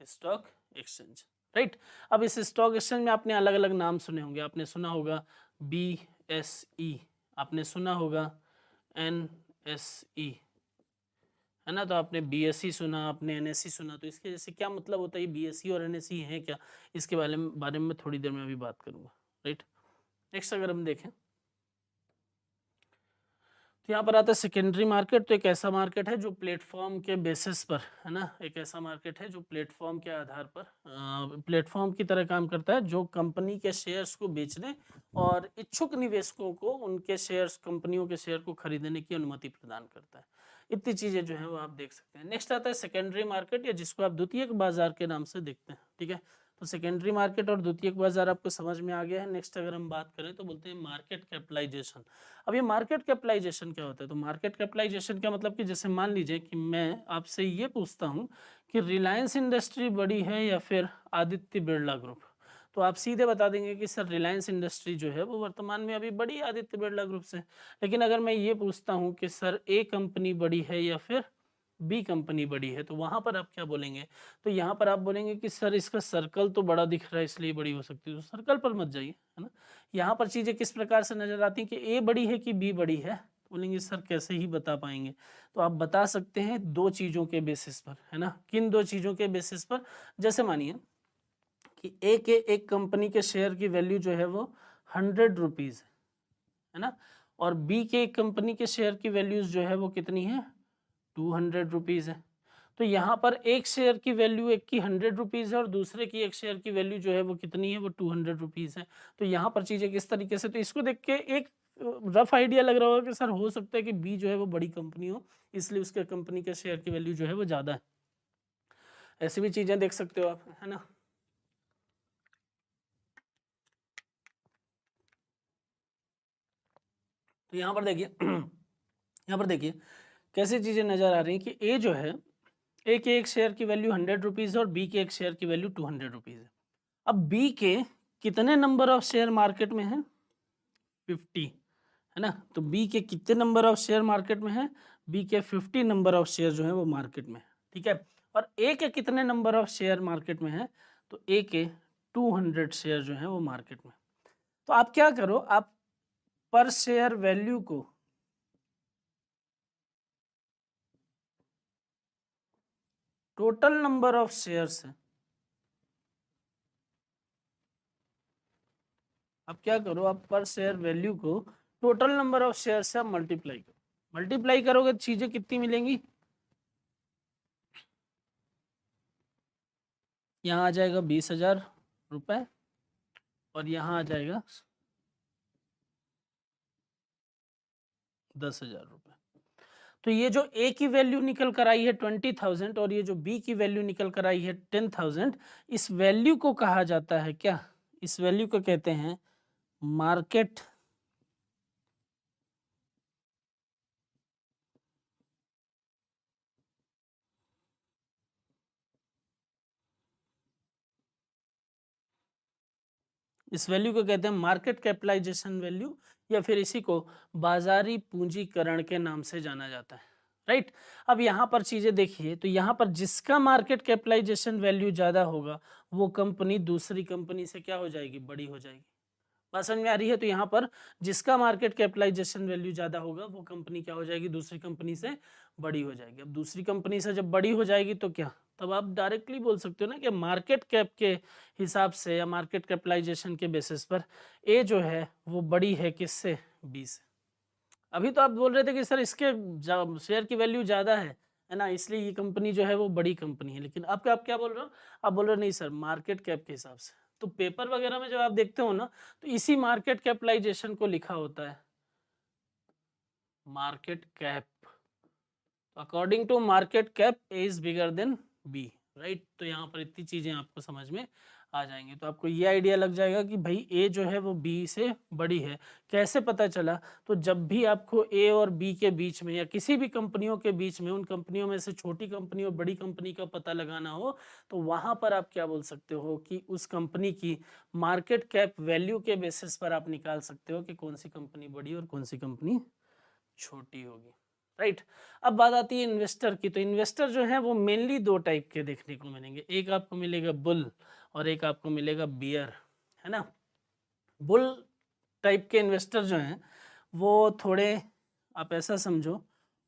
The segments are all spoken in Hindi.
Stock exchange, right. अब इस स्टॉक एक्सचेंज में आपने अलग अलग नाम सुने होंगे, आपने सुना होगा BSE, आपने सुना होगा NSE, है ना। तो आपने BSE सुना, आपने NSE सुना, तो इसके जैसे क्या मतलब होता है, BSE और NSE है क्या, इसके बारे में थोड़ी देर में अभी बात करूंगा, राइट। नेक्स्ट अगर हम देखें तो यहाँ पर आता है सेकेंडरी मार्केट। तो एक ऐसा मार्केट है जो प्लेटफॉर्म के बेसिस पर, है ना, एक ऐसा मार्केट है जो प्लेटफॉर्म के आधार पर प्लेटफॉर्म की तरह काम करता है, जो कंपनी के शेयर्स को बेचने और इच्छुक निवेशकों को उनके शेयर्स, कंपनियों के शेयर को खरीदने की अनुमति प्रदान करता है। इतनी चीजें जो है वो आप देख सकते हैं। नेक्स्ट आता है सेकेंडरी मार्केट, या जिसको आप द्वितीयक बाजार के नाम से देखते हैं, ठीक है। तो सेकेंडरी मार्केट और द्वितीयक बाजार आपको समझ में आ गया है। नेक्स्ट अगर हम बात करें तो बोलते हैं मार्केट कैपिटलाइजेशन। अब ये मार्केट कैपिटलाइजेशन क्या होता है, तो मार्केट कैपिटलाइजेशन का मतलब कि जैसे मान लीजिए कि मैं आपसे ये पूछता हूँ कि रिलायंस इंडस्ट्री बड़ी है या फिर आदित्य बिरला ग्रुप, तो आप सीधे बता देंगे कि सर रिलायंस इंडस्ट्री जो है वो वर्तमान में अभी बड़ी है आदित्य बिरला ग्रुप से। लेकिन अगर मैं ये पूछता हूँ कि सर ए कंपनी बड़ी है या फिर बी कंपनी बड़ी है, तो वहां पर आप क्या बोलेंगे, तो यहाँ पर आप बोलेंगे कि सर इसका सर्कल तो बड़ा दिख रहा है इसलिए बड़ी हो सकती है, तो सर्कल पर मत जाइए, है ना। यहाँ पर चीजें किस प्रकार से नजर आती हैं कि ए बड़ी है कि बी बड़ी है, बोलेंगे सर कैसे ही बता पाएंगे, तो आप बता सकते हैं दो चीजों के बेसिस पर, है ना। किन दो चीजों के बेसिस पर, जैसे मानिए कि एक कंपनी के शेयर की वैल्यू जो है वो 100 रुपीज है ना, और बी के एक कंपनी के शेयर की वैल्यूज जो है वो कितनी है, 200 रुपीज है। तो यहाँ पर एक शेयर की वैल्यू एक की 100 रुपीज है और दूसरे की एक शेयर की वैल्यू जो है वो कितनी है, वो 200 रुपीज है। तो यहाँ पर चीजें किस तरीके से, तो इसको देख के एक रफ आइडिया लग रहा होगा कि सर हो सकता है कि बी जो है वो बड़ी कंपनी हो, इसलिए उसके कंपनी के शेयर की वैल्यू जो है वो ज्यादा है। ऐसी भी चीजें देख सकते हो आप, है ना। तो यहाँ पर देखिए यहाँ पर देखिए कैसी चीजें नजर आ रही हैं कि ए जो है, ए के एक शेयर की वैल्यू 100 रुपीज है और बी के एक शेयर की वैल्यू 200 रुपीज है। अब बी के कितने नंबर ऑफ शेयर मार्केट में है, 50, है ना। तो बी के कितने नंबर ऑफ शेयर मार्केट में है, बी के 50 नंबर ऑफ शेयर जो है वो मार्केट में है, ठीक है। और ए के कितने नंबर ऑफ शेयर मार्केट में है, तो ए के 200 शेयर जो है वो मार्केट में। तो आप क्या करो, आप पर शेयर वैल्यू को टोटल नंबर ऑफ शेयर्स है, आप क्या करो, आप पर शेयर वैल्यू को टोटल नंबर ऑफ शेयर से आप मल्टीप्लाई करो। मल्टीप्लाई करोगे तो चीजें कितनी मिलेंगी, यहाँ आ जाएगा 20,000 रुपए और यहाँ आ जाएगा 10,000 रुपए। तो ये जो ए की वैल्यू निकल कर आई है 20,000 और ये जो बी की वैल्यू निकल कर आई है 10,000, इस वैल्यू को कहा जाता है क्या, इस वैल्यू को कहते हैं मार्केट इस वैल्यू को कहते हैं मार्केट कैपिटलाइजेशन वैल्यू, या फिर इसी को बाजारी पूंजीकरण के नाम से जाना जाता है, राइट। अब यहाँ पर चीजें देखिए, तो यहाँ पर जिसका मार्केट कैपिटलाइजेशन वैल्यू ज्यादा होगा वो कंपनी दूसरी कंपनी से क्या हो जाएगी, बड़ी हो जाएगी। बात समझ में आ रही है। तो यहाँ पर जिसका मार्केट कैपिटलाइजेशन वैल्यू ज्यादा होगा वो कंपनी क्या हो जाएगी, दूसरी कंपनी से बड़ी हो जाएगी। अब दूसरी कंपनी से जब बड़ी हो जाएगी तो क्या, तब आप डायरेक्टली बोल सकते हो ना कि मार्केट कैप के हिसाब से या मार्केट कैपिटलाइजेशन के बेसिस पर ए जो है वो बड़ी है किससे, बी से। अभी तो आप बोल रहे थे कि सर इसके शेयर की वैल्यू ज्यादा है ना, इसलिए ये कंपनी जो है वो बड़ी कंपनी है, लेकिन अब आप क्या बोल रहे हो, आप बोल रहे हो नहीं सर मार्केट कैप के हिसाब से। तो पेपर वगैरह में जब आप देखते हो ना, तो इसी मार्केट कैपिटलाइजेशन को लिखा होता है market cap. According to market cap A is bigger than B, right. तो यहाँ पर इतनी चीजें आपको समझ में आ जाएंगे, तो आपको ये आइडिया लग जाएगा कि भाई ए जो है वो बी से बड़ी है। कैसे पता चला, तो जब भी आपको ए और बी के बीच में या किसी भी कंपनियों के बीच में, उन कंपनियों में से छोटी कंपनी और बड़ी कंपनी का पता लगाना हो, तो वहां पर आप क्या बोल सकते हो कि उस कंपनी की मार्केट कैप वैल्यू के बेसिस पर आप निकाल सकते हो कि कौन सी कंपनी बड़ी और कौन सी कंपनी छोटी होगी, राइट। अब बात आती है इन्वेस्टर की, तो इन्वेस्टर जो है वो मेनली दो टाइप के देखने को मिलेंगे, एक आपको मिलेगा बुल और एक आपको मिलेगा बियर, है ना। बुल टाइप के इन्वेस्टर जो हैं वो थोड़े, आप ऐसा समझो,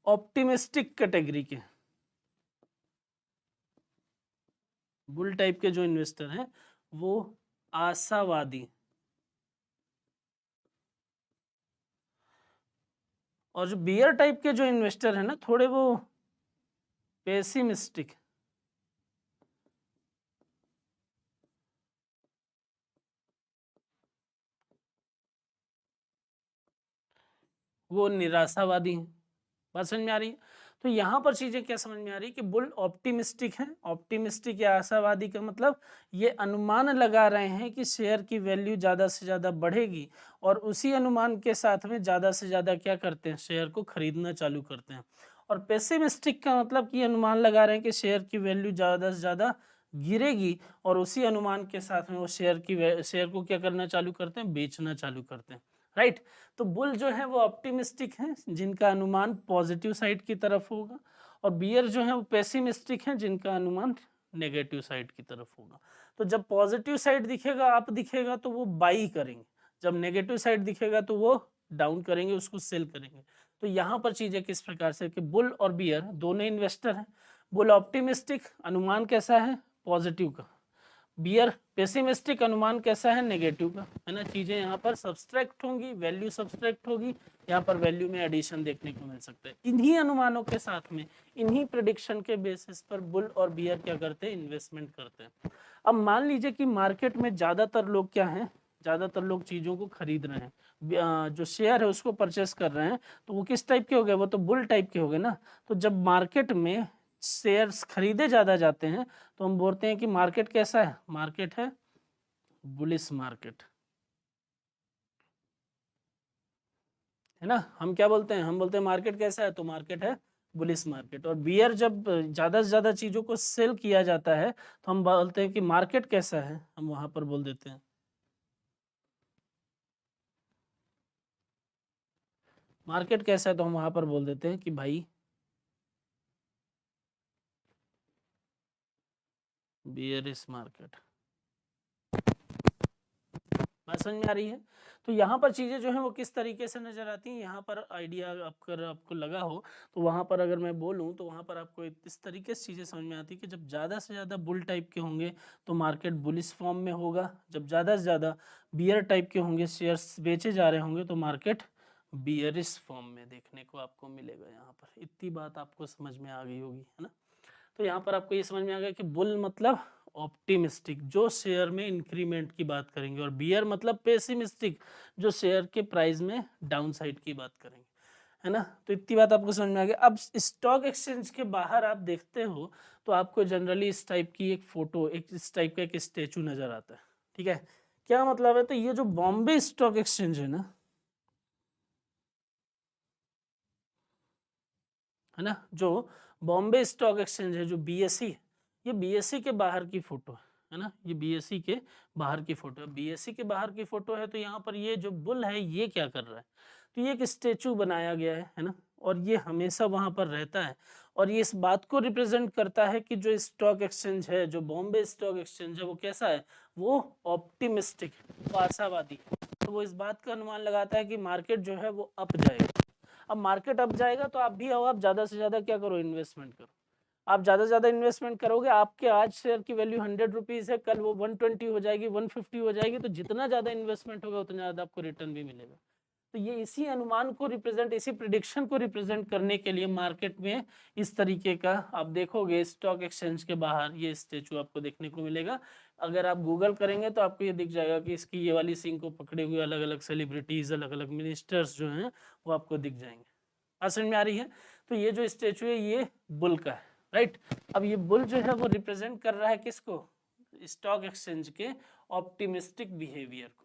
ऑप्टिमिस्टिक कैटेगरी के। बुल टाइप के जो इन्वेस्टर हैं वो आशावादी, और जो बियर टाइप के जो इन्वेस्टर हैं ना थोड़े वो पेसिमिस्टिक। वो निराशावादी हैं। बात समझ में आ रही है। तो यहाँ पर चीजें क्या समझ में आ रही है कि बुल ऑप्टिमिस्टिक है, ऑप्टिमिस्टिक या आशावादी का मतलब ये अनुमान लगा रहे हैं कि शेयर की वैल्यू ज़्यादा से ज़्यादा बढ़ेगी, और उसी अनुमान के साथ में ज़्यादा से ज़्यादा क्या करते हैं, शेयर को खरीदना चालू करते हैं। और पेसिमिस्टिक का मतलब कि अनुमान लगा रहे हैं कि शेयर की वैल्यू ज़्यादा से ज़्यादा गिरेगी, और उसी अनुमान के साथ में वो शेयर को क्या करना चालू करते हैं, बेचना चालू करते हैं, राइट। तो बुल जो है वो ऑप्टिमिस्टिक हैं जिनका अनुमान पॉजिटिव साइड की तरफ होगा, और बियर जो है वो पेसिमिस्टिक हैं जिनका अनुमान नेगेटिव साइड की तरफ होगा। तो जब पॉजिटिव साइड दिखेगा आप दिखेगा तो वो बाई करेंगे, जब नेगेटिव साइड दिखेगा तो वो डाउन करेंगे, उसको सेल करेंगे। तो यहाँ पर चीजें किस प्रकार से कि बुल और बियर दोनों इन्वेस्टर हैं। बुल ऑप्टिमिस्टिक, अनुमान कैसा है, पॉजिटिव का। बियर पेसिमिस्टिक, अनुमान कैसा है, नेगेटिव का, है ना। चीजें यहाँ पर सब्सट्रैक्ट होंगी, वैल्यू सब्सट्रैक्ट होगी, यहाँ पर वैल्यू में एडिशन देखने को मिल सकता है। इन्हीं अनुमानों के साथ में, इन्हीं प्रेडिक्शन के बेसिस पर बुल और बियर क्या करते हैं, इन्वेस्टमेंट करते हैं। अब मान लीजिए कि मार्केट में ज्यादातर लोग क्या हैं, ज्यादातर लोग चीजों को खरीद रहे हैं, जो शेयर है उसको परचेस कर रहे हैं, तो वो किस टाइप के हो गए, वो तो बुल टाइप के हो गए ना। तो जब मार्केट में शेयर्स खरीदे ज्यादा जाते हैं तो हम बोलते हैं कि मार्केट कैसा है, मार्केट है बुलिश मार्केट, है ना। हम क्या बोलते हैं, हम बोलते हैं मार्केट कैसा है, तो मार्केट है बुलिश मार्केट। और बियर जब ज्यादा से ज्यादा चीजों को सेल किया जाता है तो हम बोलते हैं कि मार्केट कैसा है, हम वहां पर बोल देते हैं मार्केट कैसा है, तो हम वहां पर बोल देते हैं कि भाई बियरिश मार्केट। बात समझ में आ रही है। तो यहाँ पर चीज़ें जो हैं वो किस तरीके से नज़र आती हैं, यहाँ पर आइडिया आपको लगा हो तो वहाँ पर अगर मैं बोलूँ तो वहाँ पर आपको इस तरीके से चीज़ें समझ में आती है कि जब ज़्यादा से ज़्यादा बुल टाइप के होंगे तो मार्केट बुलिश फॉर्म में होगा, जब ज़्यादा से ज़्यादा बियर टाइप के होंगे, शेयर्स बेचे जा रहे होंगे, तो मार्केट बियरिश फॉर्म में देखने को आपको मिलेगा। यहाँ पर इतनी बात आपको समझ में आ गई होगी, है ना। तो यहाँ पर आपको ये समझ में आ गया कि बुल मतलब ऑप्टिमिस्टिक, जो शेयर में इंक्रीमेंट की बात करेंगे, और बियर मतलब पेसिमिस्टिक, जो शेयर के प्राइस में डाउन साइड की बात करेंगे, है ना। तो इतनी बात आपको समझ में आ गया। अब स्टॉक एक्सचेंज के बाहर आप देखते हो तो आपको जनरली इस टाइप की एक फोटो, एक इस टाइप का एक स्टेचू नजर आता है, ठीक है। क्या मतलब है, तो ये जो बॉम्बे स्टॉक एक्सचेंज है ना, जो बॉम्बे स्टॉक एक्सचेंज है, जो बीएसई, ये बीएसई के बाहर की फोटो है ना, ये बीएसई के बाहर की फोटो है। बीएसई के बाहर की फोटो है तो यहाँ पर ये जो बुल है ये क्या कर रहा है, तो ये एक स्टेचू बनाया गया है ना, और ये हमेशा वहां पर रहता है, और ये इस बात को रिप्रेजेंट करता है कि जो स्टॉक एक्सचेंज है, जो बॉम्बे स्टॉक एक्सचेंज है, वो कैसा है, वो ऑप्टिमिस्टिक, वो आशावादी। तो वो इस बात का अनुमान लगाता है कि मार्केट जो है वो अप जाएगा। अब मार्केट अप जाएगा तो आप भी आओ, आप ज़्यादा से ज़्यादा क्या करो, इन्वेस्टमेंट करो। आप ज़्यादा से ज़्यादा इन्वेस्टमेंट करोगे, आपके आज शेयर की वैल्यू 100 रुपीज़ है, कल वो 120 हो जाएगी, 150 हो जाएगी, तो जितना ज़्यादा इन्वेस्टमेंट होगा उतना ज़्यादा आपको रिटर्न भी मिलेगा। तो ये इसी अनुमान को रिप्रेजेंट, इसी प्रिडिक्शन को रिप्रेजेंट करने के लिए मार्केट में इस तरीके का आप देखोगे, स्टॉक एक्सचेंज के बाहर ये स्टेचू आपको देखने को मिलेगा। अगर आप गूगल करेंगे तो आपको ये दिख जाएगा कि इसकी ये वाली सिंग को पकड़े हुए अलग अलग सेलिब्रिटीज, अलग अलग मिनिस्टर्स जो हैं वो आपको दिख जाएंगे। समझ में आ रही है। तो ये जो स्टेचू है ये बुल का है, राइट। अब ये बुल जो है वो रिप्रेजेंट कर रहा है किसको, स्टॉक एक्सचेंज के ऑप्टिमिस्टिक बिहेवियर को।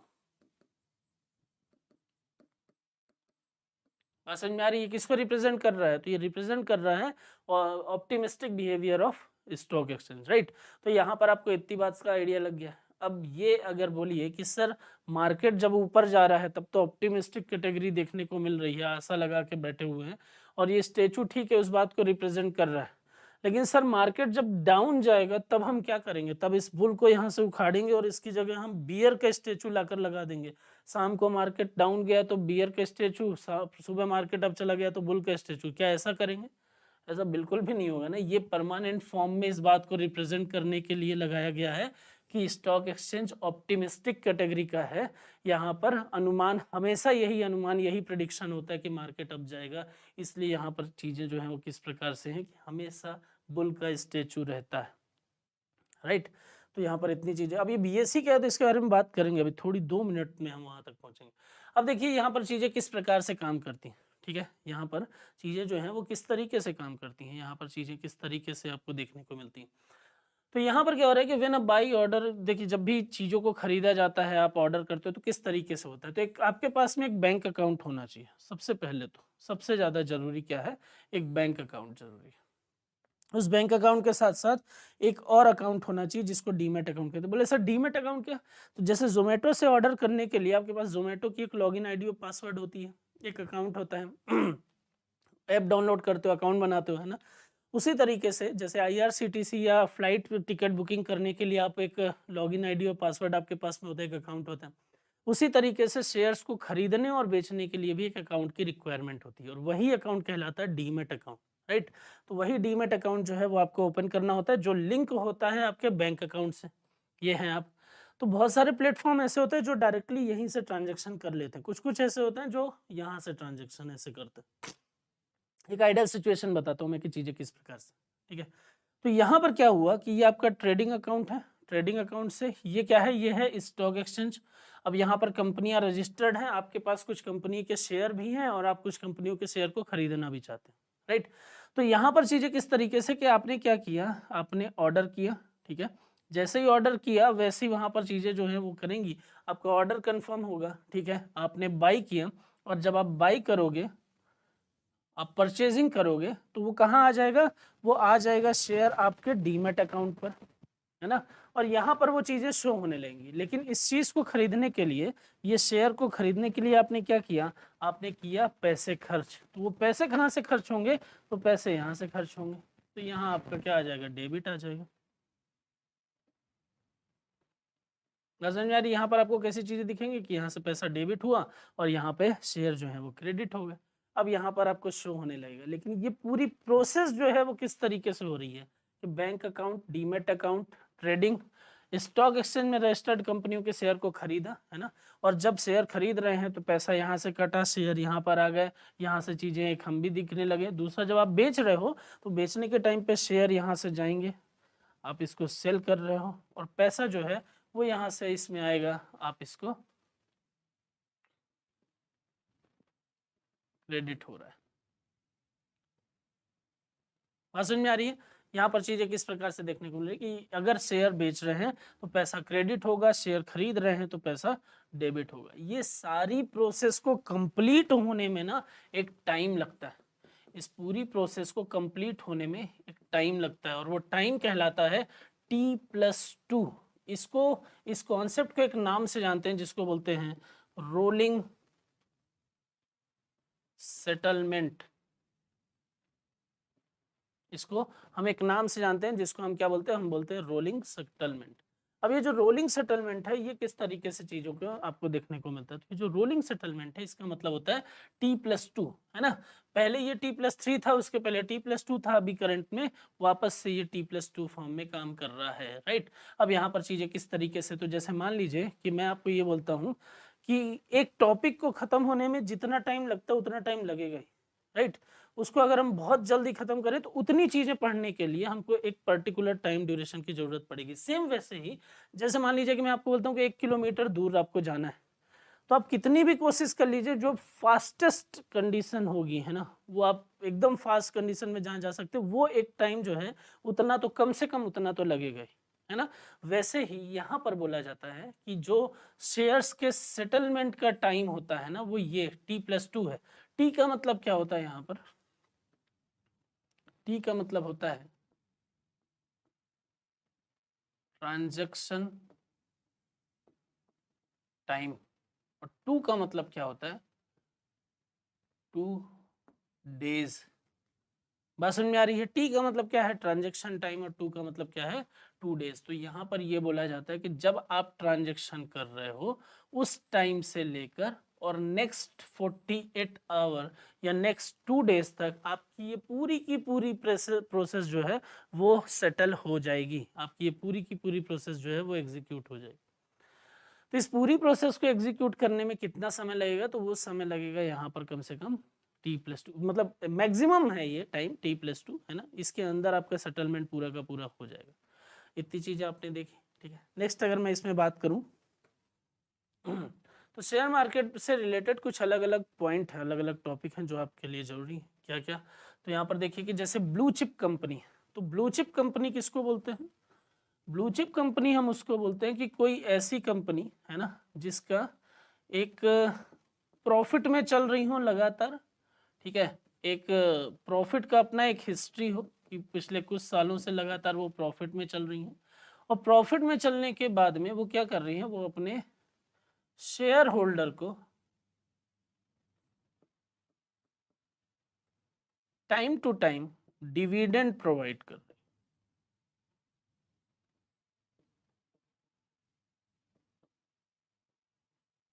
समझ में आ रही है, किसको रिप्रेजेंट कर रहा है, तो ये रिप्रेजेंट कर रहा है optimistic behaviour of stock exchange, right. तो यहाँ पर आपको इतनी बात का आइडिया लग गया। अब ये अगर बोलिए कि सर मार्केट जब ऊपर जा रहा है तब तो ऑप्टिमिस्टिक कैटेगरी देखने को मिल रही है, आशा लगा के बैठे हुए हैं, और ये स्टेचू ठीक है उस बात को रिप्रेजेंट कर रहा है, लेकिन सर मार्केट जब डाउन जाएगा तब हम क्या करेंगे, तब इस बुल को यहाँ से उखाड़ेंगे और इसकी जगह हम बियर का स्टेचू लाकर लगा देंगे। शाम को मार्केट डाउन गया तो बियर का स्टेचू, सुबह मार्केट अप चला गया तो बुल का स्टेचू, क्या ऐसा करेंगे? ऐसा बिल्कुल भी नहीं होगा ना। ये परमानेंट फॉर्म में इस बात को रिप्रेजेंट करने के लिए लगाया गया है कि स्टॉक एक्सचेंज ऑप्टिमिस्टिक कैटेगरी का है। यहाँ पर अनुमान हमेशा यही अनुमान, यही प्रिडिक्शन होता है कि मार्केट अप जाएगा, इसलिए यहाँ पर चीजें जो है वो किस प्रकार से हैं कि हमेशा बुल का स्टेचू रहता है, राइट। तो यहाँ पर इतनी चीजें, अब ये बीएससी क्या है तो इसके बारे में बात करेंगे, अभी थोड़ी 2 मिनट में हम वहां तक पहुंचेंगे। अब देखिए यहाँ पर चीजें किस प्रकार से काम करती हैं, ठीक है। यहाँ पर चीजें जो हैं वो किस तरीके से काम करती हैं, यहाँ पर चीजें किस तरीके से आपको देखने को मिलती हैं। तो यहाँ पर क्या हो रहा है कि व्हेन अ बाई ऑर्डर, देखिए जब भी चीज़ों को खरीदा जाता है, आप ऑर्डर करते हो तो किस तरीके से होता है, तो एक आपके पास में एक बैंक अकाउंट होना चाहिए सबसे पहले। तो सबसे ज़्यादा जरूरी क्या है, एक बैंक अकाउंट जरूरी है। उस बैंक अकाउंट के साथ साथ एक और अकाउंट होना चाहिए जिसको डीमेट अकाउंट कहते हैं। बोले सर डीमेट अकाउंट क्या, तो जैसे जोमेटो से ऑर्डर करने के लिए आपके पास जोमेटो की एक लॉगिन आईडी और पासवर्ड होती है, एक अकाउंट होता है ऐप डाउनलोड करते हो, अकाउंट बनाते हो, है ना। उसी तरीके से जैसे आईआरसीटीसी या फ्लाइट टिकट बुकिंग करने के लिए आप एक लॉगिन आईडी और पासवर्ड आपके पास में होता है, एक अकाउंट होता है, उसी तरीके से शेयर्स को खरीदने और बेचने के लिए भी एक अकाउंट की रिक्वायरमेंट होती है और वही अकाउंट कहलाता है डीमेट अकाउंट, राइट। तो वही डीमेट अकाउंट जो है वो आपको ओपन करना होता है जो लिंक होता है आपके बैंक अकाउंट से। ये हैं आप, तो बहुत सारे प्लेटफॉर्म ऐसे होते हैं जो डायरेक्टली यहीं से ट्रांजेक्शन कर लेते हैं, कुछ कुछ ऐसे होते हैं जो यहाँ से ट्रांजेक्शन ऐसे करते हैं। एक आइडियल सिचुएशन बताता हूँ मैं कि चीजें किस प्रकार से, ठीक है। तो यहाँ पर क्या हुआ कि ये आपका ट्रेडिंग अकाउंट है, ट्रेडिंग अकाउंट से ये क्या है, ये है स्टॉक एक्सचेंज। अब यहाँ पर कंपनियां रजिस्टर्ड हैं, आपके पास कुछ कंपनी के शेयर भी हैं और आप कुछ कंपनियों के शेयर को खरीदना भी चाहते हैं, राइट। तो यहाँ पर चीजें किस तरीके से कि आपने क्या किया, आपने ऑर्डर किया, ठीक है। जैसे ही ऑर्डर किया वैसे ही वहां पर चीजें जो है वो करेंगी, आपका ऑर्डर कंफर्म होगा, ठीक है। आपने बाई किया और जब आप बाई करोगे, आप परचेजिंग करोगे तो वो कहाँ आ जाएगा, वो आ जाएगा शेयर आपके डीमेट अकाउंट पर, है ना। और यहाँ पर वो चीजें शो होने लगेंगी। लेकिन इस चीज को खरीदने के लिए, ये शेयर को खरीदने के लिए आपने क्या किया, आपने किया पैसे खर्च। तो वो पैसे कहाँ से खर्च होंगे, तो पैसे यहाँ से खर्च होंगे। तो यहाँ आपका क्या आ जाएगा, डेबिट आ जाएगा। समझ में आ रही, यहाँ पर आपको कैसी चीजें दिखेंगी कि यहाँ से पैसा डेबिट हुआ और यहाँ पे शेयर जो है वो क्रेडिट हो गए। अब यहाँ पर आपको शो होने लगेगा। लेकिन ये पूरी प्रोसेस जो है वो किस तरीके से हो रही है कि bank account, demat account, trading, stock exchange में रजिस्टर्ड कंपनियों के शेयर को खरीदा, है ना। और जब शेयर खरीद रहे हैं तो पैसा यहाँ से कटा, शेयर यहाँ पर आ गए, यहाँ से चीजें एक हम भी दिखने लगे। दूसरा, जब आप बेच रहे हो तो बेचने के टाइम पे शेयर यहाँ से जाएंगे, आप इसको सेल कर रहे हो और पैसा जो है वो यहाँ से इसमें आएगा, आप इसको क्रेडिट हो रहा है। बात समझ में आ रही है। यहाँ पर चीजें किस प्रकार से देखने को मिल रही कि अगर शेयर बेच रहे हैं तो पैसा क्रेडिट होगा, शेयर खरीद रहे हैं तो पैसा डेबिट होगा। ये सारी प्रोसेस को कंप्लीट होने में ना एक टाइम लगता है। इस पूरी प्रोसेस को कंप्लीट होने में एक टाइम लगता है और वो टाइम कहलाता है T+2। इसको, इस कॉन्सेप्ट को एक नाम से जानते हैं जिसको बोलते हैं रोलिंग सेटलमेंट। इसको हम एक नाम से जानते हैं जिसको हम क्या बोलते हैं, हम बोलते हैं रोलिंग सेटलमेंट। अब ये जो रोलिंग सेटलमेंट है ये किस तरीके से चीजों को आपको देखने को मिलता है, तो ये जो रोलिंग सेटलमेंट है इसका मतलब होता है T+2, है ना। पहले ये T+3 था, उसके पहले T+2 था, अभी करंट में वापस से ये T+2 फॉर्म में काम कर रहा है, राइट। अब यहाँ पर चीजें किस तरीके से, तो जैसे मान लीजिए कि मैं आपको ये बोलता हूँ कि एक टॉपिक को खत्म होने में जितना टाइम लगता है उतना टाइम लगेगा ही, राइट। उसको अगर हम बहुत जल्दी खत्म करें तो उतनी चीजें पढ़ने के लिए हमको एक पर्टिकुलर टाइम ड्यूरेशन की जरूरत पड़ेगी। सेम वैसे ही जैसे मान लीजिए कि मैं आपको बोलता हूँ कि 1 किलोमीटर दूर आपको जाना है, तो आप कितनी भी कोशिश कर लीजिए, जो फास्टेस्ट कंडीशन होगी, है ना, वो आप एकदम फास्ट कंडीशन में जहाँ जा सकते हो, वो एक टाइम जो है उतना तो कम से कम उतना तो लगेगा ही, है ना। वैसे ही यहाँ पर बोला जाता है कि जो शेयर्स के सेटलमेंट का टाइम होता है ना वो ये T+2 है। टी का मतलब क्या होता है, यहाँ पर टी का मतलब होता है ट्रांजैक्शन टाइम और टू का मतलब क्या होता है, टू डेज। बात समझ में आ रही है? टी का मतलब क्या है? ट्रांजेक्शन टाइम, और टू का मतलब क्या है? 2 डेज। तो यहाँ पर ये बोला जाता है कि जब आप ट्रांजेक्शन कर रहे हो उस टाइम से लेकर और नेक्स्ट 48 आवर या नेक्स्ट 2 डेज तक आपकी ये पूरी की पूरी प्रोसेस जो है वो सेटल हो जाएगी। आपकी ये पूरी की पूरी प्रोसेस जो है वो एग्जीक्यूट हो जाएगी। तो इस पूरी प्रोसेस को एग्जीक्यूट करने में कितना समय लगेगा? तो वो समय लगेगा यहाँ पर कम से कम t+2, मतलब मैक्सिमम है ये टाइम t+2, है ना। इसके अंदर आपका सेटलमेंट पूरा का पूरा हो जाएगा। इतनी चीजें आपने देखी, ठीक है। नेक्स्ट अगर मैं इसमें बात करूं तो शेयर मार्केट से रिलेटेड कुछ अलग अलग पॉइंट है, अलग अलग टॉपिक हैं जो आपके लिए जरूरी है। क्या क्या? तो यहाँ पर देखिए कि जैसे ब्लू चिप कंपनी, तो ब्लू चिप कंपनी किसको बोलते हैं? ब्लू चिप कंपनी हम उसको बोलते हैं कि कोई ऐसी कंपनी है ना जिसका एक प्रॉफिट में चल रही हो लगातार, ठीक है। एक प्रॉफिट का अपना एक हिस्ट्री हो कि पिछले कुछ सालों से लगातार वो प्रॉफिट में चल रही हैं, और प्रॉफिट में चलने के बाद में वो क्या कर रही हैं? वो अपने शेयर होल्डर को time to time dividend provide कर रही है।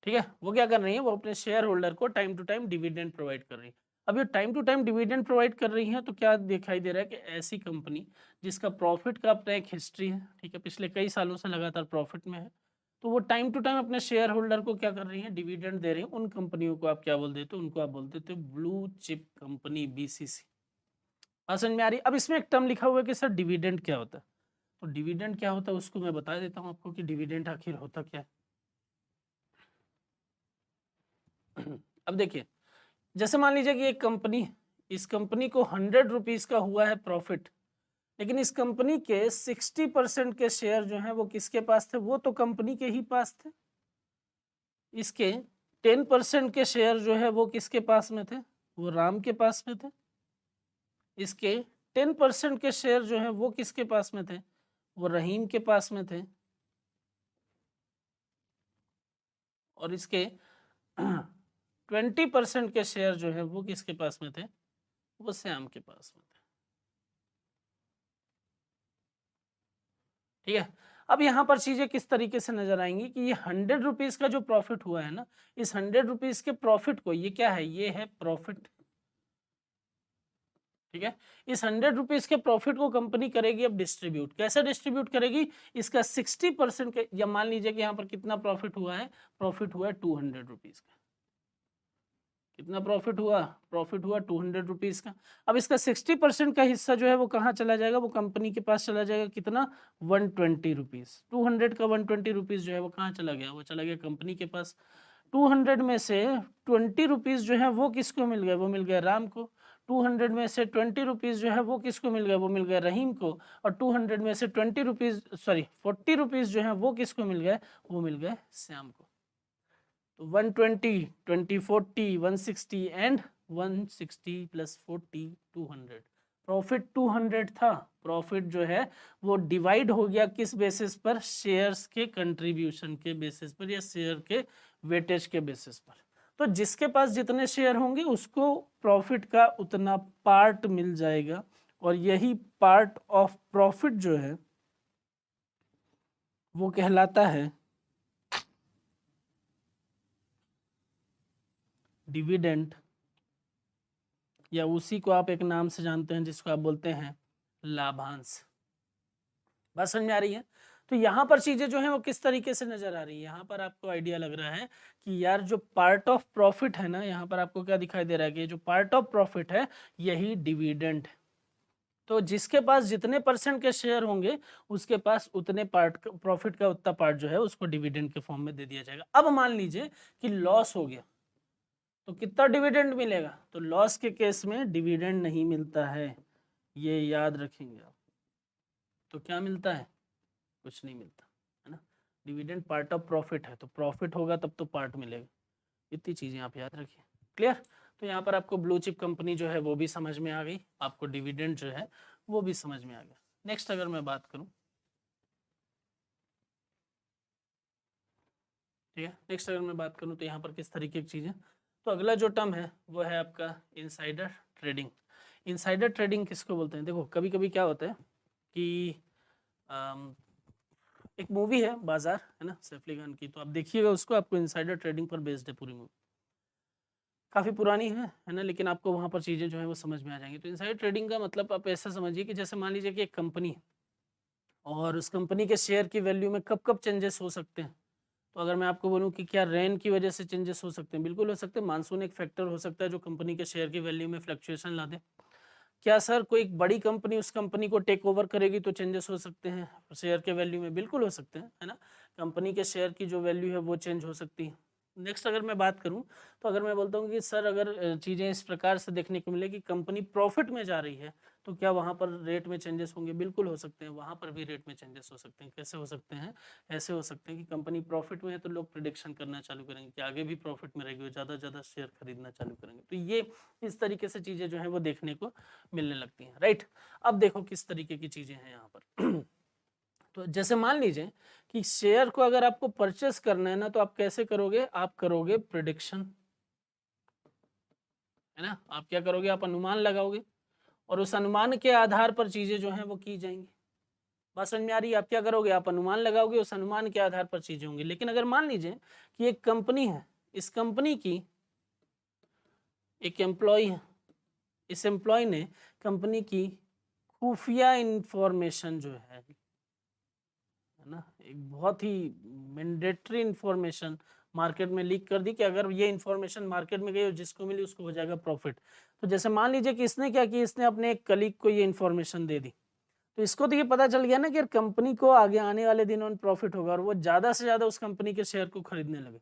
ठीक है, वो क्या कर रही है? वो अपने शेयर होल्डर को time to time dividend provide कर रही है। अब ये time to time dividend provide कर रही है तो क्या दिखाई दे रहा है कि ऐसी कंपनी जिसका प्रॉफिट का अपना एक हिस्ट्री है, ठीक है, पिछले कई सालों से लगातार प्रॉफिट में है, तो वो टाइम टू टाइम अपने शेयर होल्डर को क्या कर रही है? डिविडेंड दे रही है। उन कंपनियों को आप क्या बोल देते हो? उनको आप बोल देते हो ब्लू चिप कंपनी, BCC। बात समझ में आ रही है? अब इसमें एक टर्म लिखा हुआ है कि सर डिविडेंड क्या होता है। तो डिविडेंड क्या होता है उसको मैं बता देता हूँ आपको कि डिविडेंड आखिर होता क्या है। अब देखिए, जैसे मान लीजिए कि एक कंपनी, इस कंपनी को 100 रुपीज का हुआ है प्रॉफिट, लेकिन इस कंपनी के 60% के शेयर जो हैं वो किसके पास थे? वो तो कंपनी के ही पास थे। इसके 10% के शेयर जो है वो किसके पास में थे? वो राम के पास में थे। इसके 10% के शेयर जो है वो किसके पास में थे? वो रहीम के पास में थे। और इसके 20% के शेयर जो है वो किसके पास में थे? वो श्याम के पास में थे। ठीक है, अब यहाँ पर चीजें किस तरीके से नजर आएंगी कि ये 100 रुपीज का जो प्रॉफिट हुआ है ना, इस 100 रुपीज के प्रॉफिट को, ये क्या है? ये है प्रॉफिट। ठीक है, इस 100 रुपीज के प्रॉफिट को कंपनी करेगी अब डिस्ट्रीब्यूट। कैसे डिस्ट्रीब्यूट करेगी? इसका 60% या मान लीजिए कि यहाँ पर कितना प्रॉफिट हुआ है? प्रॉफिट हुआ है 200 रुपीज का। कितना प्रॉफिट हुआ? प्रॉफिट हुआ 200 रुपीज का। अब इसका 60% का हिस्सा जो है वो कहाँ चला जाएगा? वो कंपनी के पास चला जाएगा। कितना? 120 रुपीज। 200 का 120 रुपीज जो है वो कहाँ चला गया? वो चला गया कंपनी के पास। 200 में से 20 रुपीज जो है वो किसको मिल गए? वो मिल गए राम को। 200 में से 20 रुपीज जो है वो किसको मिल गए? वो मिल गए रहीम को। और 200 में से 40 रुपीज जो है वो किसको मिल गए? वो मिल गए श्याम को। तो 120, 20, 40, 160 एंड 160 प्लस 40, 200। प्रॉफिट 200 था। प्रॉफिट जो है वो डिवाइड हो गया किस बेसिस पर? शेयर्स के कंट्रीब्यूशन के बेसिस पर या शेयर के वेटेज के बेसिस पर। तो जिसके पास जितने शेयर होंगे उसको प्रॉफिट का उतना पार्ट मिल जाएगा, और यही पार्ट ऑफ प्रॉफिट जो है वो कहलाता है डिविडेंड, या उसी को आप एक नाम से जानते हैं जिसको आप बोलते हैं लाभांश। बात समझ में आ रही है? तो यहाँ पर चीजें जो है वो किस तरीके से नजर आ रही है? यहाँ पर आपको आइडिया लग रहा है कि यार जो पार्ट ऑफ प्रॉफिट है ना, यहाँ पर आपको क्या दिखाई दे रहा है कि जो पार्ट ऑफ प्रॉफिट है यही डिविडेंड। तो जिसके पास जितने परसेंट के शेयर होंगे उसके पास उतने पार्ट, प्रॉफिट का उतना पार्ट जो है उसको डिविडेंड के फॉर्म में दे दिया जाएगा। अब मान लीजिए कि लॉस हो गया तो कितना डिविडेंड मिलेगा? तो लॉस के केस में डिविडेंड नहीं मिलता है, ये याद रखेंगे आप। तो क्या मिलता है? कुछ नहीं मिलता, है ना। डिविडेंड पार्ट ऑफ प्रॉफिट है, तो प्रॉफिट होगा तब तो पार्ट मिलेगा। इतनी चीजें आप याद रखिए। क्लियर? तो यहाँ पर आपको ब्लू चिप कंपनी जो है वो भी समझ में आ गई, आपको डिविडेंड जो है वो भी समझ में आ गया। नेक्स्ट अगर मैं बात करूँ, ठीक है, नेक्स्ट अगर मैं बात करूँ तो यहाँ पर किस तरीके की चीज़ें, तो अगला जो टर्म है वो है आपका इनसाइडर ट्रेडिंग। इनसाइडर ट्रेडिंग किसको बोलते हैं? देखो कभी कभी क्या होता है कि एक मूवी है बाजार, है ना, सैफ अली खान की, तो आप देखिएगा उसको, आपको इनसाइडर ट्रेडिंग पर बेस्ड है पूरी मूवी, काफ़ी पुरानी है ना, लेकिन आपको वहाँ पर चीज़ें जो है वो समझ में आ जाएंगी। तो इनसाइडर ट्रेडिंग का मतलब आप ऐसा समझिए कि जैसे मान लीजिए कि एक कंपनी है और उस कंपनी के शेयर की वैल्यू में कब कब चेंजेस हो सकते हैं। तो अगर मैं आपको बोलूं कि क्या रेन की वजह से चेंजेस हो सकते हैं, बिल्कुल हो सकते हैं। मानसून एक फैक्टर हो सकता है जो कंपनी के शेयर की वैल्यू में फ्लक्चुएशन ला दे। क्या सर कोई एक बड़ी कंपनी उस कंपनी को टेक ओवर करेगी तो चेंजेस हो सकते हैं शेयर के वैल्यू में? बिल्कुल हो सकते हैं, है ना। कंपनी के शेयर की जो वैल्यू है वो चेंज हो सकती है। नेक्स्ट अगर मैं बात करूं, तो अगर मैं बोलता हूं कि सर अगर चीज़ें इस प्रकार से देखने को मिले कि कंपनी प्रॉफिट में जा रही है, तो क्या वहां पर रेट में चेंजेस होंगे? बिल्कुल हो सकते हैं, वहां पर भी रेट में चेंजेस हो सकते हैं। कैसे हो सकते हैं? ऐसे हो सकते हैं कि कंपनी प्रॉफिट में है तो लोग प्रिडिक्शन करना चालू करेंगे कि आगे भी प्रॉफिट में रहेगी, ज़्यादा से ज़्यादा शेयर खरीदना चालू करेंगे। तो ये इस तरीके से चीज़ें जो हैं वो देखने को मिलने लगती हैं, राइट। अब देखो किस तरीके की चीज़ें हैं यहाँ पर। तो जैसे मान लीजिए कि शेयर को अगर आपको परचेस करना है ना, तो आप कैसे करोगे? आप करोगे प्रिडिक्शन, है ना। आप क्या करोगे? आप अनुमान लगाओगे और उस अनुमान के आधार पर चीजें जो हैं वो की जाएंगी। बात समझ में आ रही है? आप क्या करोगे? आप अनुमान लगाओगे, उस अनुमान के आधार पर चीजें होंगी। लेकिन अगर मान लीजिए कि एक कंपनी है, इस कंपनी की एक एम्प्लॉय है, इस एम्प्लॉय ने कंपनी की खुफिया इंफॉर्मेशन जो है ना, एक बहुत ही मैंडेटरी इंफॉर्मेशन मार्केट में लीक कर दी कि अगर ये इंफॉर्मेशन मार्केट में गई और जिसको मिली उसको हो जाएगा प्रॉफिट। तो जैसे मान लीजिए कि इसने क्या किया, इसने अपने एक कलीग को ये इंफॉर्मेशन दे दी, तो इसको तो ये पता चल गया ना कि कंपनी को आगे आने वाले दिनों में प्रॉफिट होगा, और वो ज़्यादा से ज़्यादा उस कंपनी के शेयर को खरीदने लगे।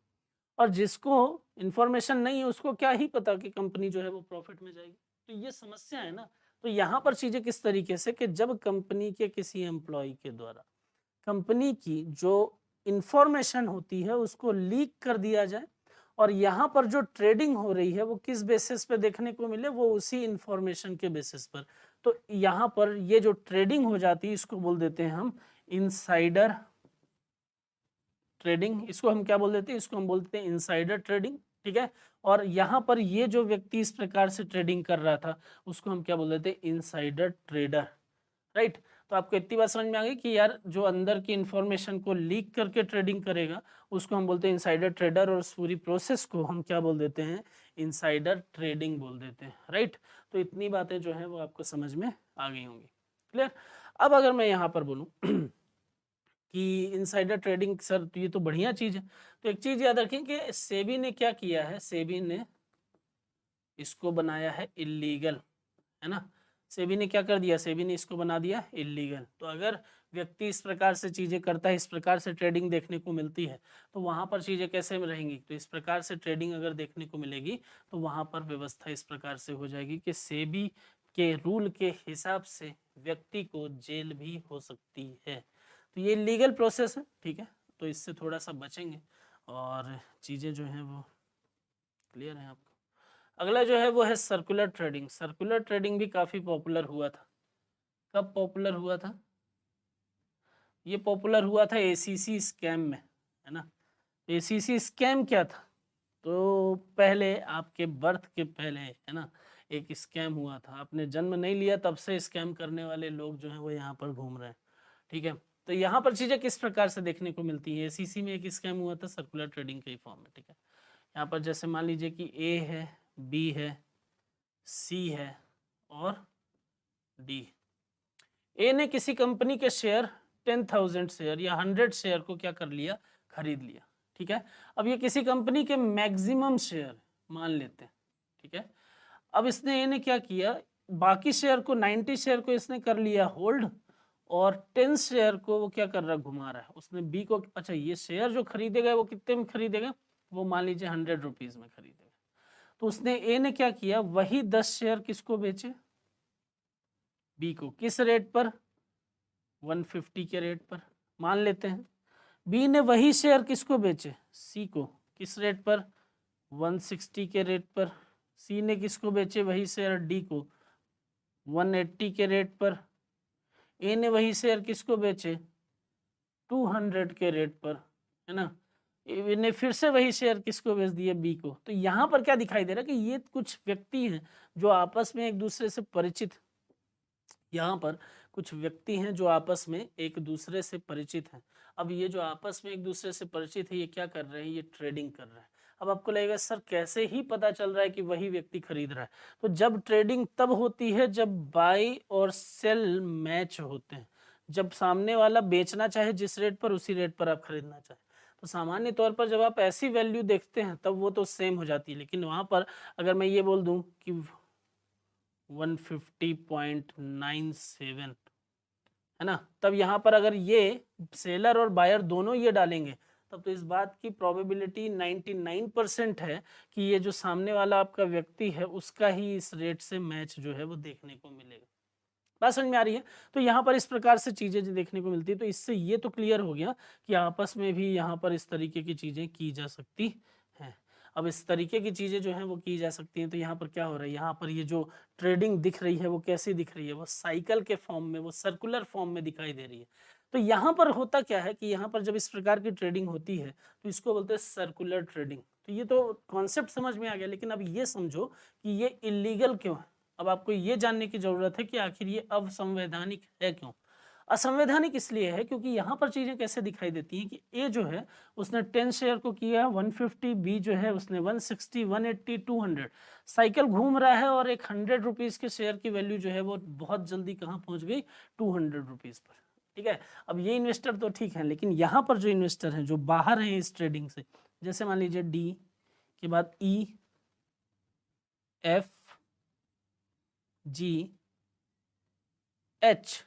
और जिसको इंफॉर्मेशन नहीं है उसको क्या ही पता कि कंपनी जो है वो प्रॉफिट में जाएगी। तो ये समस्या है ना। तो यहाँ पर चीज़ें किस तरीके से कि जब कंपनी के किसी एम्प्लॉय के द्वारा कंपनी की जो इंफॉर्मेशन होती है उसको लीक कर दिया जाए, और यहाँ पर जो ट्रेडिंग हो रही है वो किस बेसिस पे देखने को मिले? वो उसी इंफॉर्मेशन के बेसिस पर। तो यहाँ पर ये जो ट्रेडिंग हो जाती है इसको बोल देते हैं हम इनसाइडर ट्रेडिंग। इसको हम क्या बोल देते हैं? इसको हम बोलते हैं इनसाइडर ट्रेडिंग, ठीक है। और यहाँ पर ये जो व्यक्ति इस प्रकार से ट्रेडिंग कर रहा था उसको हम क्या बोल देते हैं? Insider trader, right. तो आपको इतनी बात समझ में आ गई कि यार जो अंदर की इंफॉर्मेशन को लीक करके ट्रेडिंग करेगा उसको हम बोलते हैं इनसाइडर ट्रेडर, और उस पूरी प्रोसेस को हम क्या बोल देते हैं? इनसाइडर ट्रेडिंग बोल देते हैं, राइट। तो इतनी बातें जो है वो आपको समझ में आ गई होंगी, क्लियर। अब अगर मैं यहाँ पर बोलूँ कि इनसाइडर ट्रेडिंग सर तो ये तो बढ़िया चीज़ है, तो एक चीज़ याद रखें कि सेबी ने क्या किया है, सेबी ने इसको बनाया है इलीगल, है ना। सेबी ने क्या कर दिया? सेबी ने इसको बना दिया इलीगल। तो अगर व्यक्ति इस प्रकार से चीज़ें करता है, इस प्रकार से ट्रेडिंग देखने को मिलती है, तो वहाँ पर चीज़ें कैसे रहेंगी? तो इस प्रकार से ट्रेडिंग अगर देखने को मिलेगी तो वहाँ पर व्यवस्था इस प्रकार से हो जाएगी कि सेबी के रूल के हिसाब से व्यक्ति को जेल भी हो सकती है। तो ये लीगल प्रोसेस है, ठीक है। तो इससे थोड़ा सा बचेंगे और चीज़ें जो हैं वो क्लियर हैं आपको। अगला जो है वो है सर्कुलर ट्रेडिंग। सर्कुलर ट्रेडिंग भी काफ़ी पॉपुलर हुआ था। कब पॉपुलर हुआ था? ये पॉपुलर हुआ था एसीसी स्कैम में, है ना। एसीसी स्कैम क्या था? तो पहले आपके बर्थ के पहले, है ना, एक स्कैम हुआ था। आपने जन्म नहीं लिया तब से स्कैम करने वाले लोग जो हैं वो यहाँ पर घूम रहे हैं, ठीक है। तो यहाँ पर चीज़ें किस प्रकार से देखने को मिलती हैं? एसीसी में एक स्कैम हुआ था सर्कुलर ट्रेडिंग के फॉर्म में, ठीक है। यहाँ पर जैसे मान लीजिए कि ए है, बी है, सी है और डी। ए ने किसी कंपनी के शेयर 10,000 शेयर या 100 शेयर को क्या कर लिया? खरीद लिया, ठीक है। अब ये किसी कंपनी के मैक्सिमम शेयर मान लेते हैं, ठीक है। अब इसने ए ने क्या किया? बाकी शेयर को 90 शेयर को इसने कर लिया होल्ड, और 10 शेयर को वो क्या कर रहा है? घुमा रहा है। उसने बी को, अच्छा ये शेयर जो खरीदेगा वो कितने में खरीदेगा? वो मान लीजिए 100 रुपीज में खरीदेगा। तो उसने ए ने क्या किया? वही 10 शेयर किसको बेचे? बी को। किस रेट पर? 150 के रेट पर मान लेते हैं। बी ने वही शेयर किसको बेचे? सी को। किस रेट पर? 160 के रेट पर। सी ने किसको बेचे? वही शेयर डी को 180 के रेट पर। ए ने वही शेयर किसको बेचे? 200 के रेट पर, है ना। ने फिर से वही शेयर किसको बेच दिए, बी को। तो यहाँ पर क्या दिखाई दे रहा है कि ये कुछ व्यक्ति हैं जो आपस में एक दूसरे से परिचित, यहाँ पर कुछ व्यक्ति हैं जो आपस में एक दूसरे से परिचित हैं। अब ये जो आपस में एक दूसरे से परिचित है, ये क्या कर रहे हैं, ये ट्रेडिंग कर रहे हैं। अब आपको लगेगा सर कैसे ही पता चल रहा है कि वही व्यक्ति खरीद रहा है। तो जब ट्रेडिंग तब होती है जब बाई और सेल मैच होते हैं, जब सामने वाला बेचना चाहे जिस रेट पर उसी रेट पर आप खरीदना चाहे। तो सामान्य तौर पर जब आप ऐसी वैल्यू देखते हैं तब वो तो सेम हो जाती है, लेकिन वहां पर अगर मैं ये बोल दूं कि 150.97 है ना, तब यहाँ पर अगर ये सेलर और बायर दोनों ये डालेंगे तब तो इस बात की प्रोबेबिलिटी 99% है कि ये जो सामने वाला आपका व्यक्ति है उसका ही इस रेट से मैच जो है वो देखने को मिलेगा। बात समझ में आ रही है? तो यहाँ पर इस प्रकार से चीजें जो देखने को मिलती है, तो इससे ये तो क्लियर हो गया कि आपस में भी यहाँ पर इस तरीके की चीजें की जा सकती हैं। अब इस तरीके की चीजें जो हैं वो की जा सकती हैं, तो यहाँ पर क्या हो रहा है, यहाँ पर ये जो ट्रेडिंग दिख रही है वो कैसी दिख रही है, वो साइकिल के फॉर्म में, वो सर्कुलर फॉर्म में दिखाई दे रही है। तो यहाँ पर होता क्या है कि यहाँ पर जब इस प्रकार की ट्रेडिंग होती है तो इसको बोलते हैं सर्कुलर ट्रेडिंग। तो ये तो कॉन्सेप्ट समझ में आ गया, लेकिन अब ये समझो कि ये इलीगल क्यों है। अब आपको ये जानने की जरूरत है कि आखिर ये असंवैधानिक है क्यों। असंवैधानिक इसलिए है क्योंकि यहाँ पर चीजें कैसे दिखाई देती हैं कि ए जो है उसने 10 शेयर को किया 150, बी जो है उसने 160, 180, 200, साइकिल घूम रहा है और एक 100 रुपीज के शेयर की वैल्यू जो है वो बहुत जल्दी कहाँ पहुंच गई, 200 रुपीज पर। ठीक है, अब ये इन्वेस्टर तो ठीक है, लेकिन यहाँ पर जो इन्वेस्टर हैं जो बाहर हैं इस ट्रेडिंग से, जैसे मान लीजिए डी के बाद ई, एफ, जी, एच,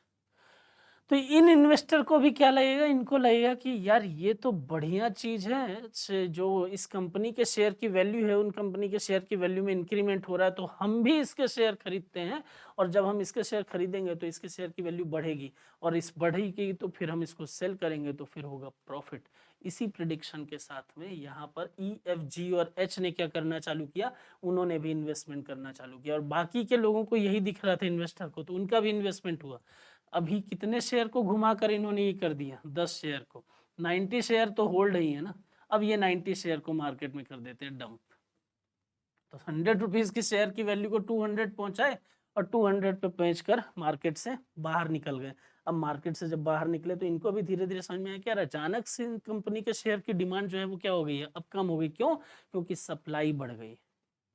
तो इन इन्वेस्टर को भी क्या लगेगा, इनको लगेगा कि यार ये तो बढ़िया चीज है, जो इस कंपनी के शेयर की वैल्यू है उन कंपनी के शेयर की वैल्यू में इंक्रीमेंट हो रहा है, तो हम भी इसके शेयर खरीदते हैं, और जब हम इसके शेयर खरीदेंगे तो इसके शेयर की वैल्यू बढ़ेगी, और इस बढ़ेगी तो फिर हम इसको सेल करेंगे तो फिर होगा प्रॉफिट। इसी प्रिडिक्शन के साथ में यहाँ पर ई, एफ, जी और एच ने क्या करना चालू किया, उन्होंने भी इन्वेस्टमेंट करना चालू किया, और बाकी के लोगों को यही दिख रहा था इन्वेस्टर को, तो उनका भी इन्वेस्टमेंट हुआ। अभी कितने शेयर को घुमाकर इन्होंने ये कर दिया, 10 शेयर को, 90 शेयर तो होल्ड ही है ना, अब ये 90 शेयर को मार्केट में कर देते हैं डंप। तो 100 रुपीज की शेयर की वैल्यू को 200 पहुंचाए और 200 पे बेच कर मार्केट से बाहर निकल गए। अब मार्केट से जब बाहर निकले तो इनको भी धीरे धीरे समझ में आया कि यार अचानक से कंपनी के शेयर की डिमांड जो है वो क्या हो गई है, अब कम हो गई। क्यों? क्योंकि सप्लाई बढ़ गई।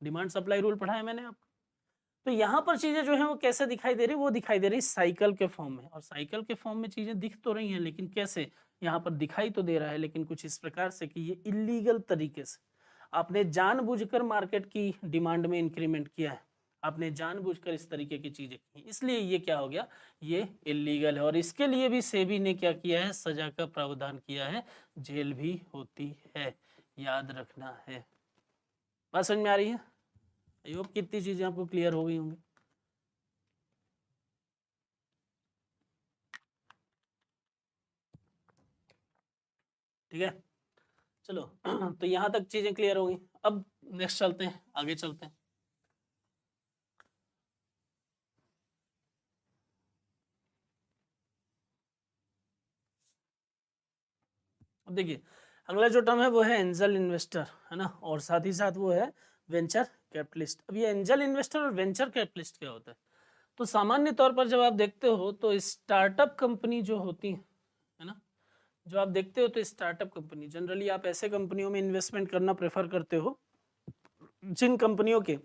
डिमांड सप्लाई रूल पढ़ाया मैंने आपको। तो यहाँ पर चीजें जो है वो कैसे दिखाई दे रही, वो दिखाई दे रही साइकिल के फॉर्म में, और साइकिल के फॉर्म में चीजें दिख तो रही हैं, लेकिन कैसे, यहाँ पर दिखाई तो दे रहा है लेकिन कुछ इस प्रकार से कि ये इलीगल तरीके से आपने जानबूझकर मार्केट की डिमांड में इंक्रीमेंट किया है, आपने जानबूझकर इस तरीके की चीजें की, इसलिए ये क्या हो गया, ये इलीगल है, और इसके लिए भी सेबी ने क्या किया है, सजा का प्रावधान किया है, जेल भी होती है, याद रखना है। बात समझ में आ रही है? आई होप कितनी चीजें आपको क्लियर हो गई होंगी। ठीक है, चलो तो यहाँ तक चीजें क्लियर हो गई। अब नेक्स्ट चलते हैं, आगे चलते हैं। अब देखिए अगला जो टर्म है वो है एंजल इन्वेस्टर, है ना, और साथ ही साथ वो है वेंचर कैपिटलिस्ट। अब ये एंजल इन्वेस्टर और वेंचर कैपिटलिस्ट क्या होता है? तो सामान्य तौर पर जब आप देखते हो तो स्टार्टअप कंपनी जो होती है ना, जो आप देखते हो तो स्टार्टअप कंपनी जनरली आप ऐसे कंपनियों में इन्वेस्टमेंट करना प्रेफर करते हो जिन कंपनियों के